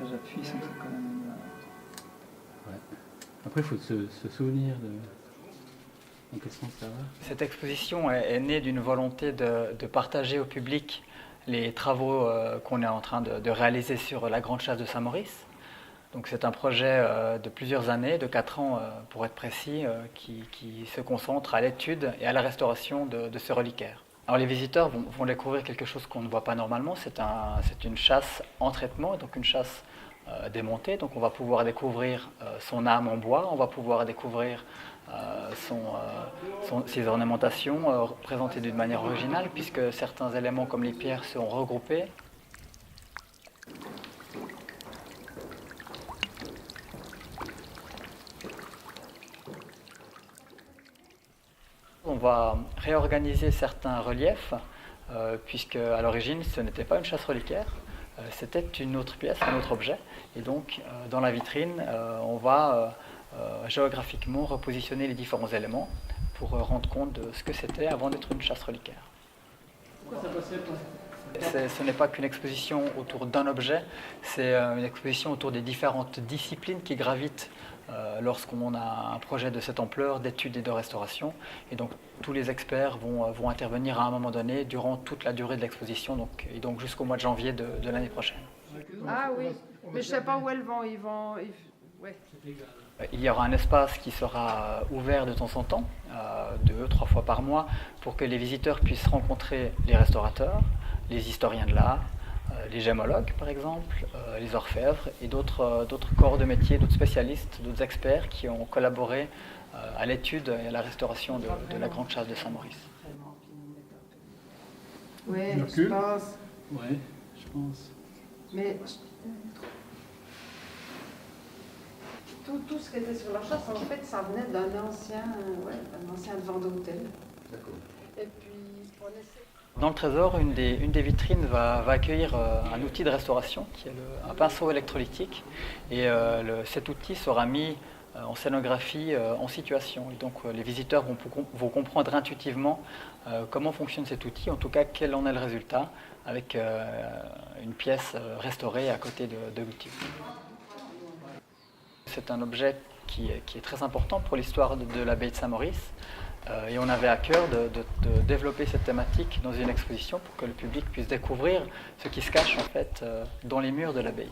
j'appuie sans que ça quand même... Ouais. Après, il faut se souvenir de... En quel sens ça va. Cette exposition est née d'une volonté de partager au public les travaux qu'on est en train de réaliser sur la Grande Chasse de Saint-Maurice. Donc c'est un projet de plusieurs années, de 4 ans pour être précis, qui se concentre à l'étude et à la restauration de ce reliquaire. Alors les visiteurs vont découvrir quelque chose qu'on ne voit pas normalement, c'est une chasse en traitement, donc une chasse démontée. Donc on va pouvoir découvrir son âme en bois, on va pouvoir découvrir ses ornementations présentées d'une manière originale, puisque certains éléments comme les pierres sont regroupés. On va réorganiser certains reliefs, puisque à l'origine ce n'était pas une chasse reliquaire, c'était une autre pièce, un autre objet. Et donc dans la vitrine, on va géographiquement repositionner les différents éléments pour rendre compte de ce que c'était avant d'être une chasse reliquaire. Pourquoi ça passait Ce n'est pas qu'une exposition autour d'un objet, c'est une exposition autour des différentes disciplines qui gravitent lorsqu'on a un projet de cette ampleur d'études et de restauration. Et donc tous les experts vont intervenir à un moment donné durant toute la durée de l'exposition, et donc jusqu'au mois de janvier de l'année prochaine. Ah oui, mais je ne sais pas où elles vont. Ouais. Il y aura un espace qui sera ouvert de temps en temps, 2-3 fois par mois, pour que les visiteurs puissent rencontrer les restaurateurs, les historiens de l'art, les gémologues par exemple, les orfèvres et d'autres corps de métier, d'autres spécialistes, d'autres experts qui ont collaboré à l'étude et à la restauration de la Grande Chasse de Saint-Maurice. Oui, je pense. Ouais, je pense. Mais tout ce qui était sur la chasse, en fait, ça venait d'un ancien vent d'hôtel. D'accord. Et puis, on essaie... Dans le trésor, une des vitrines va accueillir un outil de restauration qui est un pinceau électrolytique. Et cet outil sera mis en scénographie en situation. Et donc les visiteurs vont comprendre intuitivement comment fonctionne cet outil, en tout cas quel en est le résultat, avec une pièce restaurée à côté de l'outil. C'est un objet qui est très important pour l'histoire de l'abbaye de Saint-Maurice. Et on avait à cœur de développer cette thématique dans une exposition pour que le public puisse découvrir ce qui se cache en fait dans les murs de l'abbaye.